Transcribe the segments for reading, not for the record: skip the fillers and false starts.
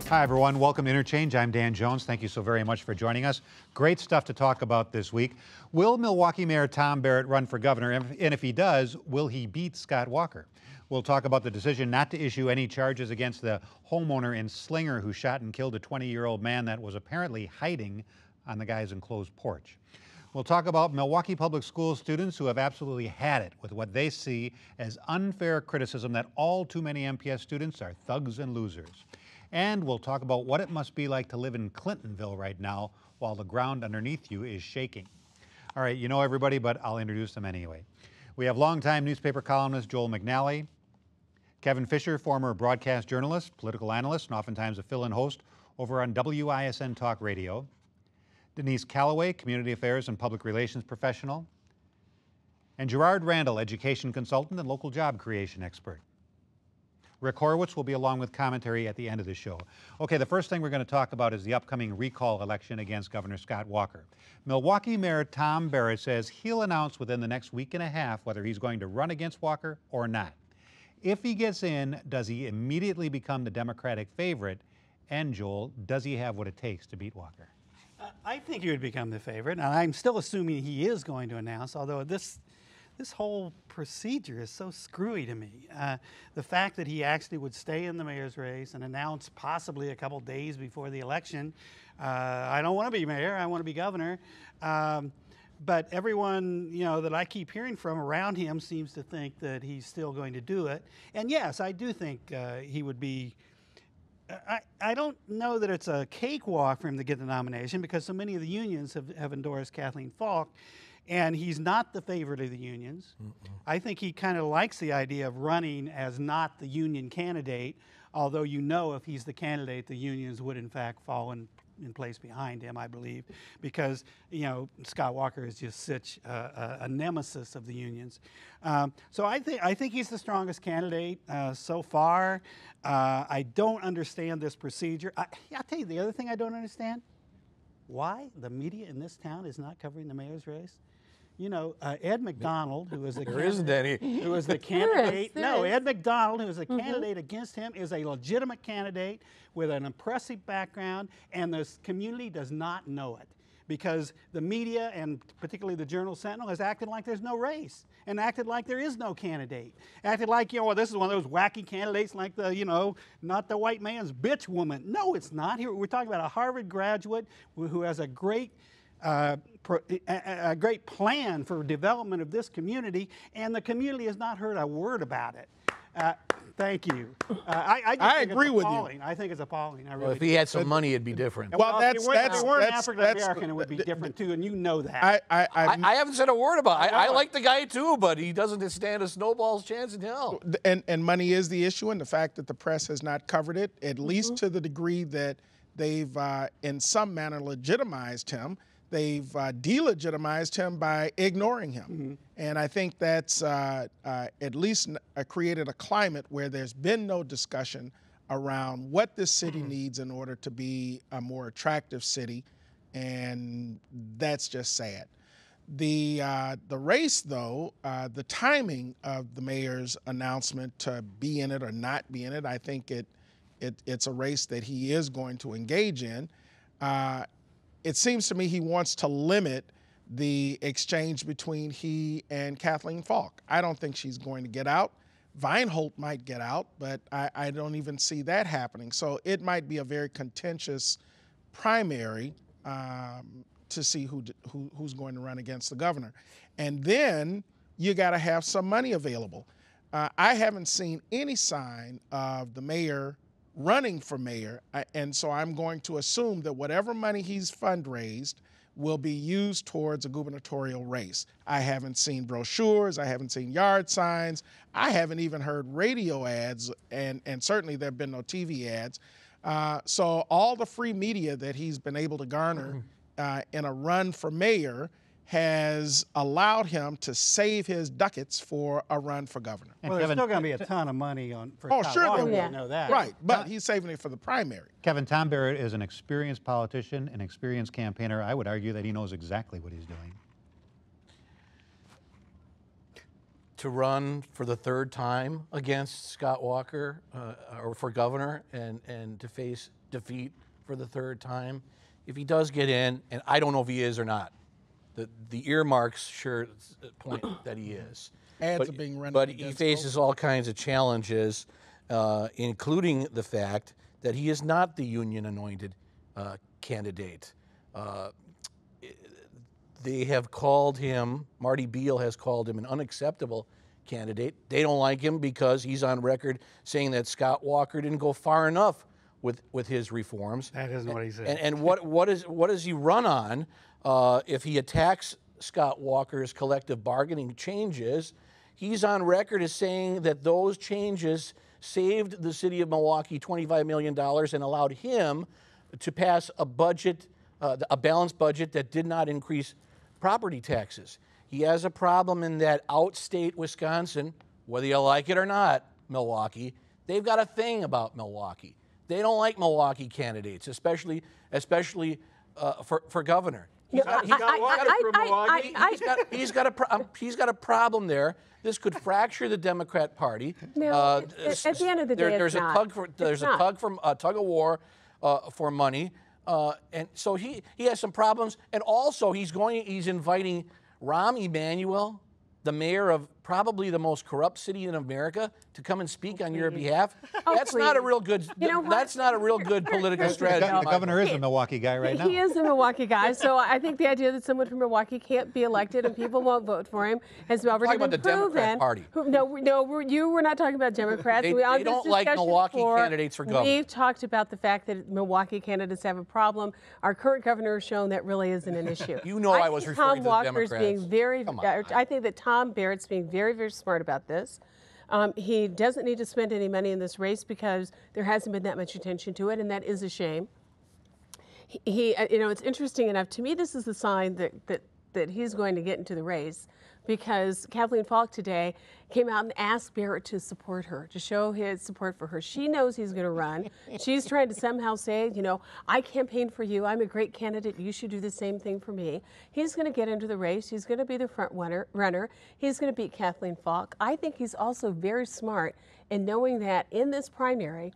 Hi, everyone. Welcome to Interchange. I'm Dan Jones. Thank you so very much for joining us. Great stuff to talk about this week. Will Milwaukee Mayor Tom Barrett run for governor? And if he does, will he beat Scott Walker? We'll talk about the decision not to issue any charges against the homeowner in Slinger who shot and killed a 20-year-old man that was apparently hiding on the guy's enclosed porch. We'll talk about Milwaukee Public Schools students who have absolutely had it with what they see as unfair criticism that all too many MPS students are thugs and losers. And we'll talk about what it must be like to live in Clintonville right now while the ground underneath you is shaking. All right, you know everybody, but I'll introduce them anyway. We have longtime newspaper columnist Joel McNally, Kevin Fischer, former broadcast journalist, political analyst, and oftentimes a fill-in host over on WISN Talk Radio, Denise Callaway, community affairs and public relations professional, and Gerard Randall, education consultant and local job creation expert. Rick Horowitz will be along with commentary at the end of the show. Okay, the first thing we're going to talk about is the upcoming recall election against Governor Scott Walker. Milwaukee Mayor Tom Barrett says he'll announce within the next week and a half whether he's going to run against Walker or not. If he gets in, does he immediately become the Democratic favorite? And Joel, does he have what it takes to beat Walker? I think he would become the favorite, and I'm still assuming he is going to announce, although this whole procedure is so screwy to me. The fact that he actually would stay in the mayor's race and announce possibly a couple days before the election, I don't want to be mayor, I want to be governor. But everyone, that I keep hearing from around him seems to think that he's still going to do it. And yes, I do think he would be. I don't know that it's a cakewalk for him to get the nomination because so many of the unions have endorsed Kathleen Falk. And he's not the favorite of the unions. I think he kind of likes the idea of running as not the union candidate, although if he's the candidate, the unions would in fact fall in place behind him, I believe, because Scott Walker is just such a nemesis of the unions. So I think he's the strongest candidate so far. I don't understand this procedure. I'll tell you the other thing I don't understand: why the media in this town is not covering the mayor's race. Ed McDonald, who was the candidate, Ed McDonald, who was a candidate against him, is a legitimate candidate with an impressive background, and the community does not know it because the media, and particularly the Journal-Sentinel, has acted like there's no race and acted like there is no candidate. Acted like, this is one of those wacky candidates like the, not the white man's bitch woman. No, it's not. Here we're talking about a Harvard graduate who has a great plan for development of this community, and the community has not heard a word about it. Thank you. I agree with you. I think it's appalling. Well, if he had some money, it'd be different. Well, if he weren't African American, it would be different too, and you know that. I haven't said a word about it. I like the guy too, but he doesn't stand a snowball's chance in hell. And money is the issue, and the fact that the press has not covered it, at least to the degree that they've, in some manner, legitimized him. They've delegitimized him by ignoring him. And I think that's at least created a climate where there's been no discussion around what this city needs in order to be a more attractive city, and that's just sad. The race, though, the timing of the mayor's announcement to be in it or not be in it, I think it's a race that he is going to engage in. It seems to me he wants to limit the exchange between he and Kathleen Falk. I don't think she's going to get out. Vineholt might get out, but I don't even see that happening. So it might be a very contentious primary to see who's going to run against the governor. And then you got to have some money available. I haven't seen any sign of the mayor running for mayor, and so I'm going to assume that whatever money he's fundraised will be used towards a gubernatorial race. I haven't seen brochures, I haven't seen yard signs, I haven't even heard radio ads, and certainly there have been no TV ads. So all the free media that he's been able to garner in a run for mayor has allowed him to save his ducats for a run for governor. Well, there's still going to be a ton of money for sure there will. Know that. Right, but he's saving it for the primary. Kevin, Tom Barrett is an experienced politician, an experienced campaigner. I would argue that he knows exactly what he's doing. to run for the third time against Scott Walker or for governor and to face defeat for the third time. If he does get in, and I don't know if he is or not, the earmarks sure point that he is. Ads are being run. But he faces all kinds of challenges, including the fact that he is not the union-anointed candidate. They have called him, Marty Beal has called him an unacceptable candidate. They don't like him because he's on record saying that Scott Walker didn't go far enough with his reforms. That isn't what he said. And what does he run on if he attacks Scott Walker's collective bargaining changes? He's on record as saying that those changes saved the city of Milwaukee $25 million and allowed him to pass a budget, a balanced budget that did not increase property taxes. He has a problem in that outstate Wisconsin, whether you like it or not, Milwaukee, they've got a thing about Milwaukee. They don't like Milwaukee candidates, especially for governor. He's got a problem there. This could fracture the Democrat Party. No, at the end of the day, there's a tug of war for money, and so he has some problems. And also, he's inviting Rahm Emanuel, the mayor of probably the most corrupt city in America, to come and speak on your behalf. That's not a real good. That's not a real good political strategy. The governor is a Milwaukee guy right now. He is a Milwaukee guy, so I think the idea that someone from Milwaukee can't be elected and people won't vote for him has already been proven. Talking about the Democrat Party. We're not talking about Democrats. They don't like Milwaukee candidates for governor. We've talked about the fact that Milwaukee candidates have a problem. Our current governor has shown that really isn't an issue. You know I was referring to the Democrats. I think that Tom Barrett's being very, very smart about this. He doesn't need to spend any money in this race because there hasn't been that much attention to it, and that is a shame. It's interesting enough. To me, this is the sign that he's going to get into the race, because Kathleen Falk today came out and asked Barrett to support her, to show his support for her. She knows he's going to run. She's trying to somehow say, I campaigned for you. I'm a great candidate. You should do the same thing for me. He's going to get into the race. He's going to be the front runner. He's going to beat Kathleen Falk. I think he's also very smart in knowing that in this primary,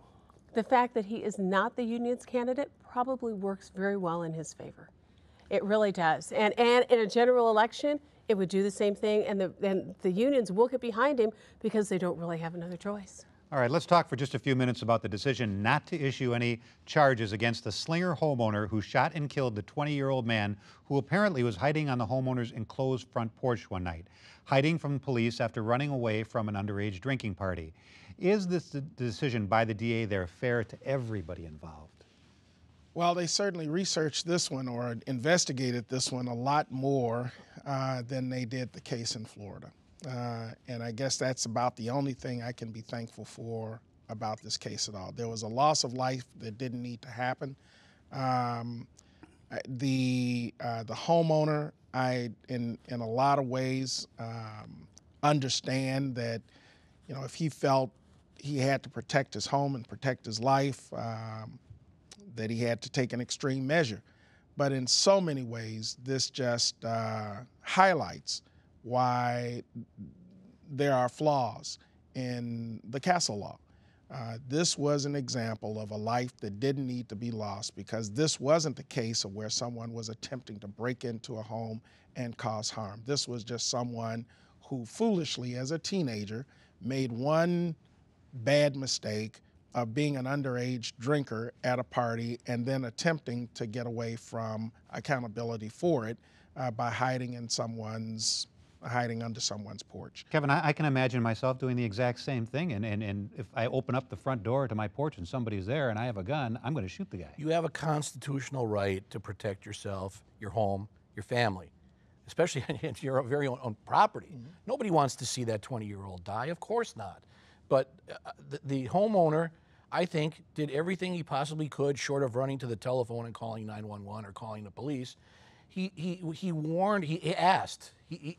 the fact that he is not the union's candidate probably works very well in his favor. It really does. And in a general election, it would do the same thing, and the unions will get behind him because they don't really have another choice. All right, let's talk for just a few minutes about the decision not to issue any charges against the Slinger homeowner who shot and killed the 20-year-old man who apparently was hiding on the homeowner's enclosed front porch one night, hiding from police after running away from an underage drinking party. Is this decision by the DA there fair to everybody involved? Well, they certainly researched this one or investigated this one a lot more than they did the case in Florida. And I guess that's about the only thing I can be thankful for about this case at all. There was a loss of life that didn't need to happen. The homeowner, in a lot of ways, understand that, if he felt he had to protect his home and protect his life, that he had to take an extreme measure. But in so many ways, this just highlights why there are flaws in the castle law. This was an example of a life that didn't need to be lost, because this wasn't the case of where someone was attempting to break into a home and cause harm. This was just someone who foolishly, as a teenager, made one bad mistake of being an underage drinker at a party and then attempting to get away from accountability for it by hiding under someone's porch. Kevin, I can imagine myself doing the exact same thing, and if I open up the front door to my porch and somebody's there and I have a gun, I'm going to shoot the guy. You have a constitutional right to protect yourself, your home, your family, especially in your very own property. Mm-hmm. Nobody wants to see that 20-year-old die, of course not. But the homeowner, I think, did everything he possibly could, short of running to the telephone and calling 911 or calling the police. He warned. He asked. He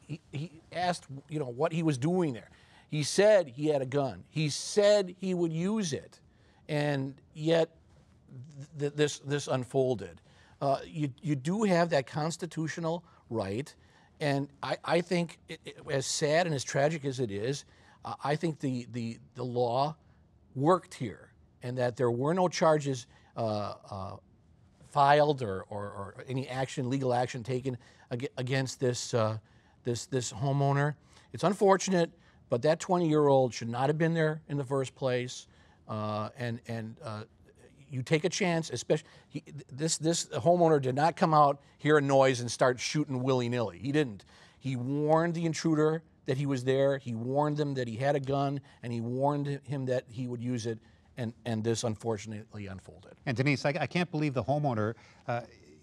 asked, what he was doing there. He said he had a gun. He said he would use it, and yet this unfolded. You do have that constitutional right, And I think, as sad and as tragic as it is, I think the law worked here, and that there were no charges filed or any legal action taken against this homeowner. It's unfortunate, but that 20-year-old should not have been there in the first place. You take a chance, especially this homeowner did not come out, hear a noise, and start shooting willy-nilly. He didn't. He warned the intruder that he was there. He warned them that he had a gun, and he warned him that he would use it. And this unfortunately unfolded. And Denise, I can't believe the homeowner,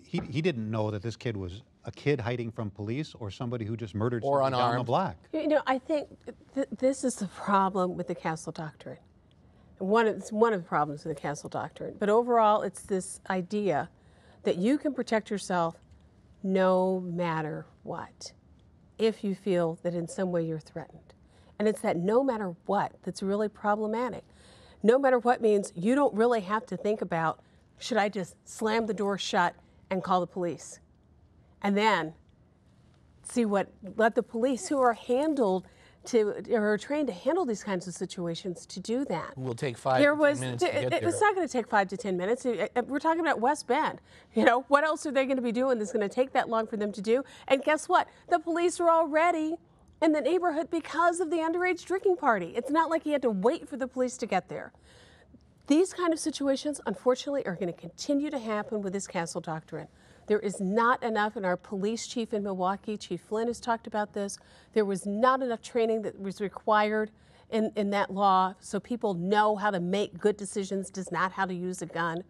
he didn't know that this kid was a kid hiding from police or somebody who just murdered somebody down the block. You know, I think this is the problem with the Castle Doctrine. It's one of the problems with the Castle Doctrine. But overall, it's this idea that you can protect yourself no matter what, if you feel that in some way you're threatened. And it's that no matter what that's really problematic. No matter what means you don't really have to think about, should I just slam the door shut and call the police? And then let the police who are trained to handle these kinds of situations to do that. It will take 5 to 10 minutes to get there. It's not going to take 5 to 10 minutes. We're talking about West Bend. You know, what else are they going to be doing that's going to take that long for them to do? And guess what? The police are already in the neighborhood because of the underage drinking party. It's not like he had to wait for the police to get there. These kind of situations, unfortunately, are going to continue to happen with this Castle Doctrine. There is not enough, and our police chief in Milwaukee, Chief Flynn, has talked about this. There was not enough training that was required in that law so people know how to make good decisions, does not how to use a gun.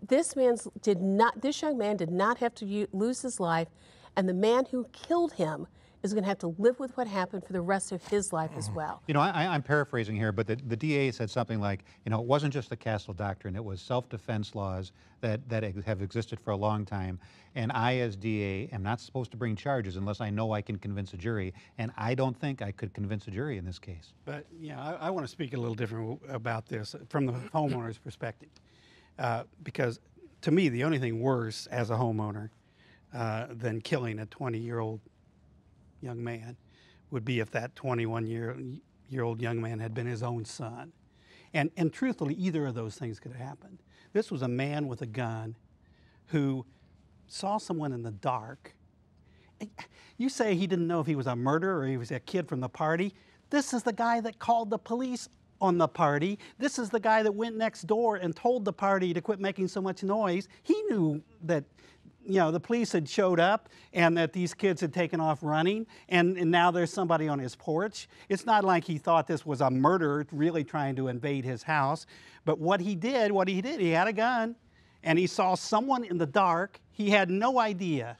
This young man did not have to lose his life, and the man who killed him is going to have to live with what happened for the rest of his life as well. You know, I'm paraphrasing here, but the DA said something like, you know, it wasn't just the Castle Doctrine, it was self-defense laws that have existed for a long time, and I, as DA, am not supposed to bring charges unless I know I can convince a jury, and I don't think I could convince a jury in this case. But, yeah, I want to speak a little different about this from the homeowner's perspective, because to me, the only thing worse as a homeowner than killing a 20-year-old young man would be if that 21-year-old young man had been his own son. And truthfully, either of those things could have happened. This was a man with a gun who saw someone in the dark. You say he didn't know if he was a murderer or he was a kid from the party. This is the guy that called the police on the party. This is the guy that went next door and told the party to quit making so much noise. He knew that, you know, the police had showed up and that these kids had taken off running, and now there's somebody on his porch. It's not like he thought this was a murderer really trying to invade his house. But what he did, he had a gun, and he saw someone in the dark. He had no idea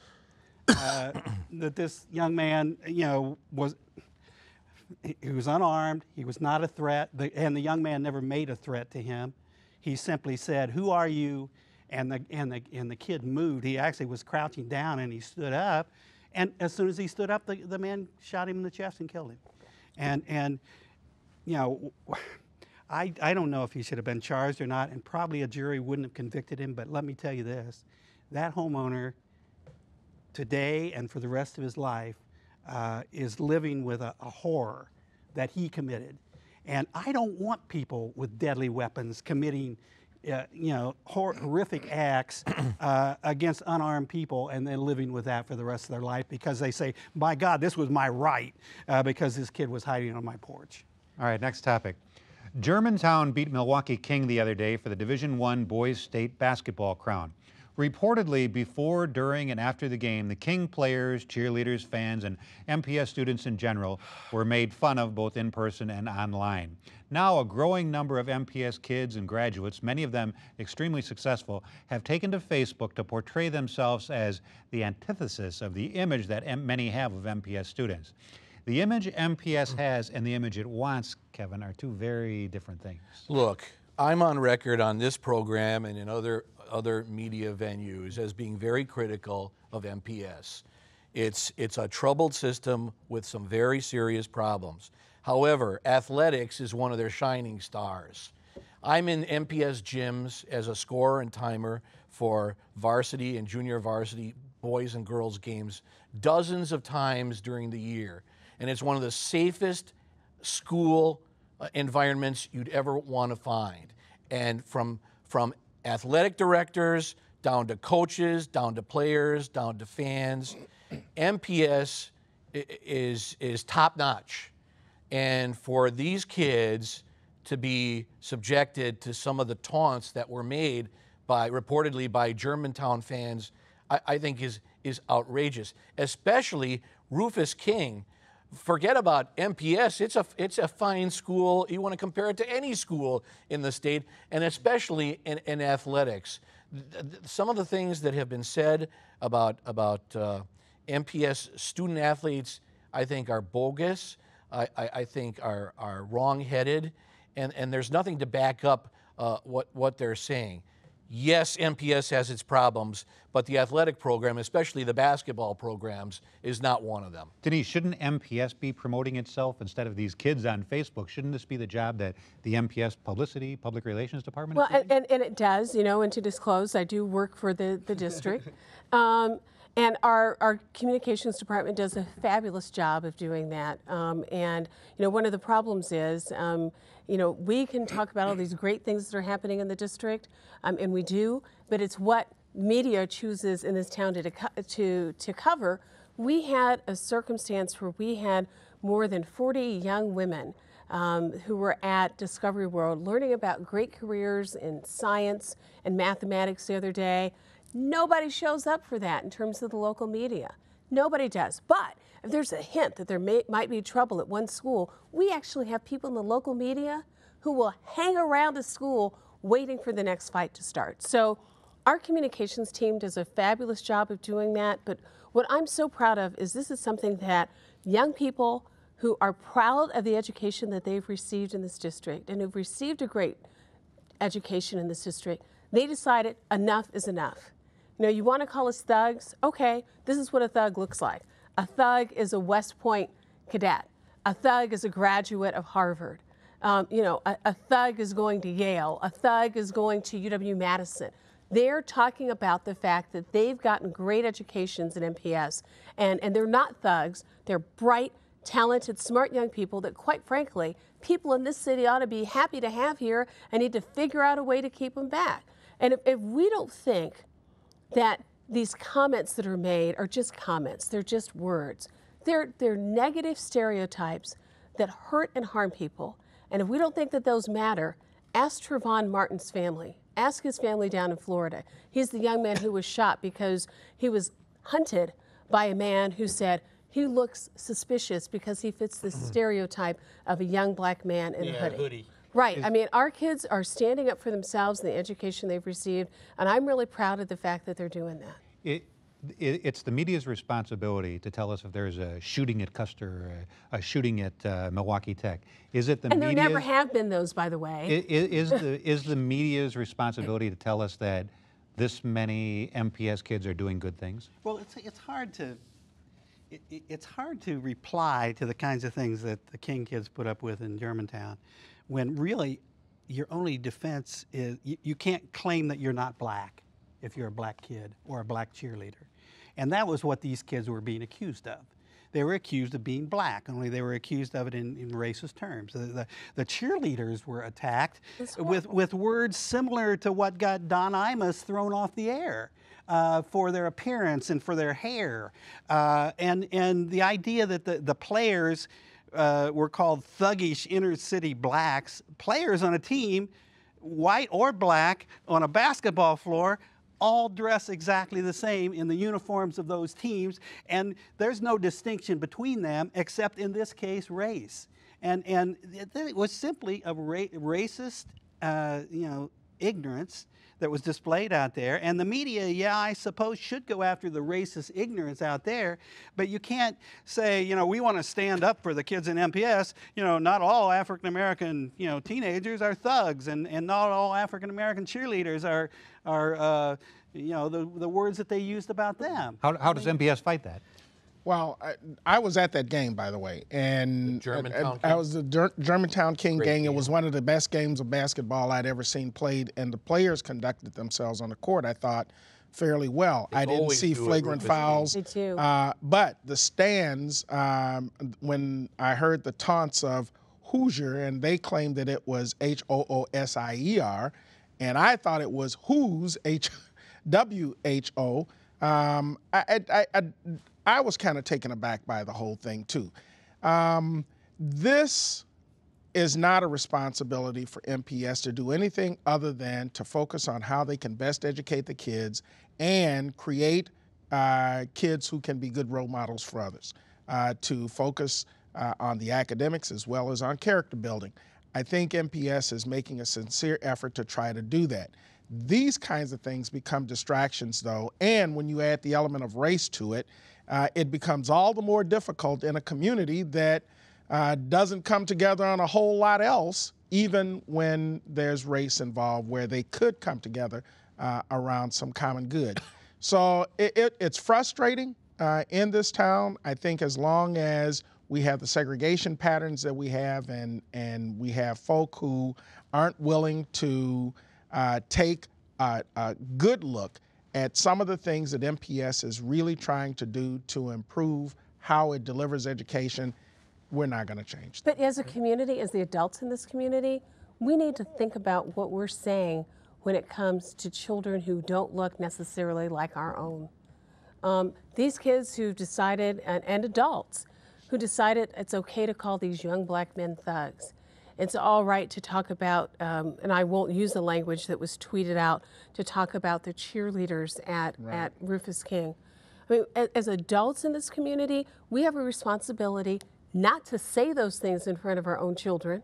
that this young man, you know, he was unarmed. He was not a threat, and the young man never made a threat to him. He simply said, "Who are you?" And the kid moved. He actually was crouching down, and he stood up. And as soon as he stood up, the man shot him in the chest and killed him. And you know, I don't know if he should have been charged or not, and probably a jury wouldn't have convicted him. But let me tell you this: that homeowner today and for the rest of his life is living with a horror that he committed. And I don't want people with deadly weapons committing horrific acts against unarmed people and then living with that for the rest of their life because they say, my God, this was my right because this kid was hiding on my porch. All right, next topic. Germantown beat Milwaukee King the other day for the Division I boys state basketball crown. Reportedly, before, during, and after the game, the King players, cheerleaders, fans, and MPS students in general were made fun of both in person and online. Now, a growing number of MPS kids and graduates, many of them extremely successful, have taken to Facebook to portray themselves as the antithesis of the image that many have of MPS students. The image MPS has and the image it wants, Kevin, are two very different things. Look, I'm on record on this program and in other media venues as being very critical of MPS. It's a troubled system with some very serious problems. However, athletics is one of their shining stars. I'm in MPS gyms as a scorer and timer for varsity and junior varsity boys and girls games dozens of times during the year. And it's one of the safest school environments you'd ever want to find. And from athletic directors down to coaches, down to players, down to fans, MPS is top notch. And for these kids to be subjected to some of the taunts that were made reportedly by Germantown fans, I think is outrageous. Especially Rufus King. Forget about MPS. It's a fine school. You want to compare it to any school in the state, and especially in athletics. Some of the things that have been said about MPS student athletes, I think, are bogus. I think are wrong-headed, and there's nothing to back up what they're saying. Yes, MPS has its problems, but the athletic program, especially the basketball programs, is not one of them. Denise, shouldn't MPS be promoting itself instead of these kids on Facebook? Shouldn't this be the job that the MPS public relations department is doing? Well, and it does, you know, and to disclose, I do work for the district. And our communications department does a fabulous job of doing that. And, you know, one of the problems is, you know, we can talk about all these great things that are happening in the district, and we do, but it's what media chooses in this town to cover. We had a circumstance where we had more than 40 young women who were at Discovery World learning about great careers in science and mathematics the other day. Nobody shows up for that in terms of the local media. Nobody does. But if there's a hint that there might be trouble at one school, we actually have people in the local media who will hang around the school waiting for the next fight to start. So our communications team does a fabulous job of doing that. But what I'm so proud of is this is something that young people who are proud of the education that they've received in this district and who've received a great education in this district, they decided enough is enough. You know, you want to call us thugs? Okay, this is what a thug looks like. A thug is a West Point cadet. A thug is a graduate of Harvard. You know, a thug is going to Yale. A thug is going to UW-Madison. They're talking about the fact that they've gotten great educations in MPS, and they're not thugs. They're bright, talented, smart young people that, quite frankly, people in this city ought to be happy to have here and need to figure out a way to keep them back. And if we don't think that these comments that are made are just comments, they're just words, they're negative stereotypes that hurt and harm people. And if we don't think that those matter, ask Trayvon Martin's family. Ask his family down in Florida. He's the young man who was shot because he was hunted by a man who said he looks suspicious because he fits the stereotype of a young black man in a hoodie. Right. I mean, our kids are standing up for themselves and the education they've received, and I'm really proud of the fact that they're doing that. It's the media's responsibility to tell us if there's a shooting at Custer, a shooting at Milwaukee Tech. Is it the and media's? And there never have been those, by the way. Is the media's responsibility to tell us that this many MPS kids are doing good things? Well, it's hard to reply to the kinds of things that the King kids put up with in Germantown, when really your only defense is you can't claim that you're not black if you're a black kid or a black cheerleader. And that was what these kids were being accused of. They were accused of being black, only they were accused of it in racist terms. The cheerleaders were attacked with words similar to what got Don Imus thrown off the air for their appearance and for their hair. And the idea that the players were called thuggish inner city blacks, players on a team, white or black, on a basketball floor, all dress exactly the same in the uniforms of those teams, and there's no distinction between them except in this case race. And it was simply a racist ignorance that was displayed out there. And the media, yeah, I suppose, should go after the racist ignorance out there, but you can't say, you know, we want to stand up for the kids in MPS. You know, not all African-American, teenagers are thugs, and not all African-American cheerleaders are the words that they used about them. How does MPS fight that? Well, I was at that game, by the way, and I was the Germantown King game. It was one of the best games of basketball I'd ever seen played, and the players conducted themselves on the court, I thought, fairly well. I didn't always see do it, flagrant Rufus. fouls. Me too. But the stands, when I heard the taunts of Hoosier, and they claimed that it was Hoosier, and I thought it was Who's, H-W-H-O. I was kind of taken aback by the whole thing too. This is not a responsibility for MPS to do anything other than to focus on how they can best educate the kids and create kids who can be good role models for others, to focus on the academics as well as on character building. I think MPS is making a sincere effort to try to do that. These kinds of things become distractions, though, and when you add the element of race to it, it becomes all the more difficult in a community that doesn't come together on a whole lot else, even when there's race involved, where they could come together around some common good. So it's frustrating in this town. I think as long as we have the segregation patterns that we have, and we have folk who aren't willing to take a good look at some of the things that MPS is really trying to do to improve how it delivers education, we're not going to change that. But as a community, as the adults in this community, we need to think about what we're saying when it comes to children who don't look necessarily like our own. These kids who've decided, and adults, who decided it's okay to call these young black men thugs. It's all right to talk about, and I won't use the language that was tweeted out, to talk about the cheerleaders at Rufus King. I mean, as adults in this community, we have a responsibility not to say those things in front of our own children.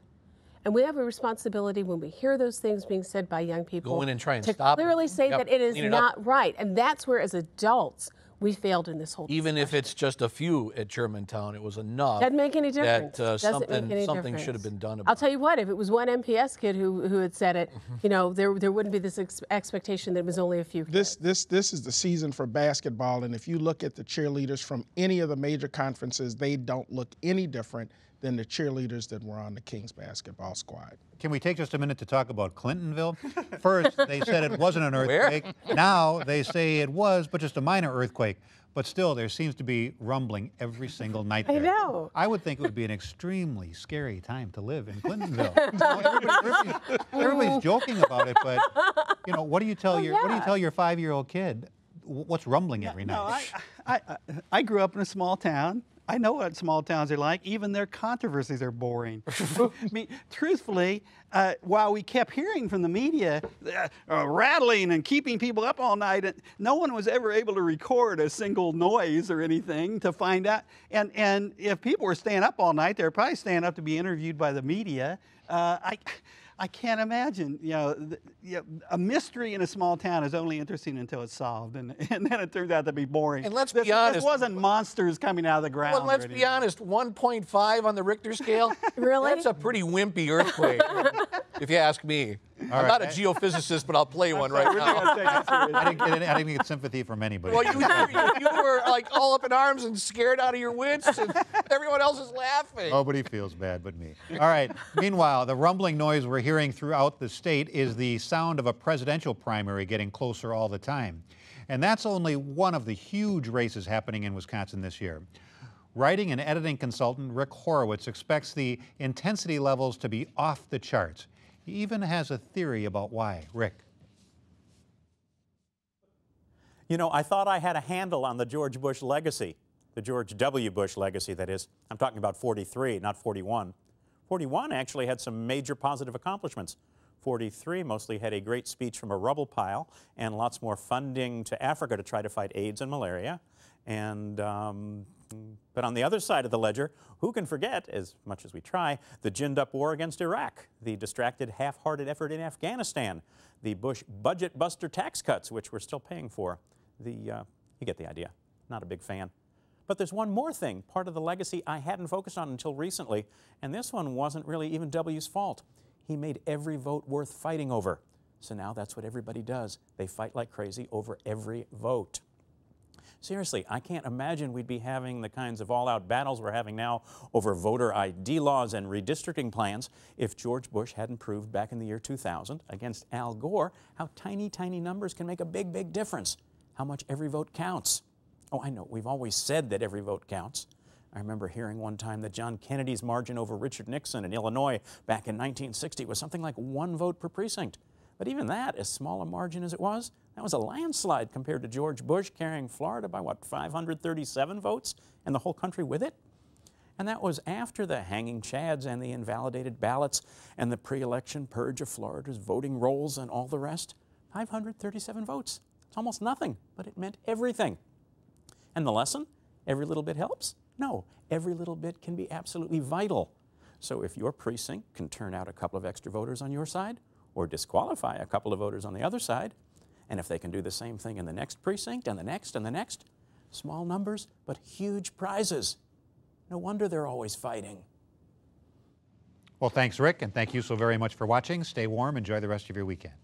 And we have a responsibility when we hear those things being said by young people Go in and try and to stop clearly them. say Yep, that it is clean it not up. right. And that's where, as adults, we failed in this whole Even if discussion. it's just a few at Germantown, it was enough. Doesn't make any difference. That Doesn't make any something difference. should have been done about I'll tell you what, if it was one MPS kid who had said it, you know, there wouldn't be this expectation that it was only a few kids. This is the season for basketball, and if you look at the cheerleaders from any of the major conferences, they don't look any different than the cheerleaders that were on the Kings basketball squad. Can we take just a minute to talk about Clintonville? First, they said it wasn't an earthquake. Now they say it was, but just a minor earthquake. But still, there seems to be rumbling every single night there. I know. I would think it would be an extremely scary time to live in Clintonville. Everybody's joking about it, but you know, what do you tell your 5-year-old kid? What's rumbling every night? No, I grew up in a small town. I know what small towns are like. Even their controversies are boring. I mean, truthfully, while we kept hearing from the media rattling and keeping people up all night, no one was ever able to record a single noise or anything to find out. And if people were staying up all night, they were probably staying up to be interviewed by the media. I can't imagine, a mystery in a small town is only interesting until it's solved, and then it turns out to be boring. And let's be honest. This wasn't monsters coming out of the ground. Well, let's be honest, 1.5 on the Richter scale? Really? That's a pretty wimpy earthquake, if you ask me. I'm not a geophysicist, but I'll play one right now. I didn't get sympathy from anybody. Well, you were like all up in arms and scared out of your wits, and everyone else is laughing. Nobody feels bad but me. All right. Meanwhile, the rumbling noise we're hearing throughout the state is the sound of a presidential primary getting closer all the time. And that's only one of the huge races happening in Wisconsin this year. Writing and editing consultant Rick Horowitz expects the intensity levels to be off the charts. He even has a theory about why. Rick. You know, I thought I had a handle on the George Bush legacy, the George W. Bush legacy, that is. I'm talking about 43, not 41. 41 actually had some major positive accomplishments. 43 mostly had a great speech from a rubble pile and lots more funding to Africa to try to fight AIDS and malaria. And, but on the other side of the ledger, who can forget, as much as we try, the ginned-up war against Iraq, the distracted, half-hearted effort in Afghanistan, the Bush budget-buster tax cuts, which we're still paying for. You get the idea. Not a big fan. But there's one more thing, part of the legacy I hadn't focused on until recently, and this one wasn't really even W's fault. He made every vote worth fighting over. So now that's what everybody does. They fight like crazy over every vote. Seriously, I can't imagine we'd be having the kinds of all-out battles we're having now over voter ID laws and redistricting plans if George Bush hadn't proved back in the year 2000 against Al Gore how tiny, tiny numbers can make a big, big difference. how much every vote counts. Oh, I know, we've always said that every vote counts. I remember hearing one time that John Kennedy's margin over Richard Nixon in Illinois back in 1960 was something like 1 vote per precinct. But even that, as small a margin as it was, that was a landslide compared to George Bush carrying Florida by, what, 537 votes, and the whole country with it? And that was after the hanging chads and the invalidated ballots and the pre-election purge of Florida's voting rolls and all the rest. 537 votes. It's almost nothing, but it meant everything. And the lesson? Every little bit helps? No, every little bit can be absolutely vital. So if your precinct can turn out a couple of extra voters on your side, or disqualify a couple of voters on the other side, and if they can do the same thing in the next precinct and the next and the next, small numbers, but huge prizes. No wonder they're always fighting. Well, thanks, Rick, and thank you so very much for watching. Stay warm. Enjoy the rest of your weekend.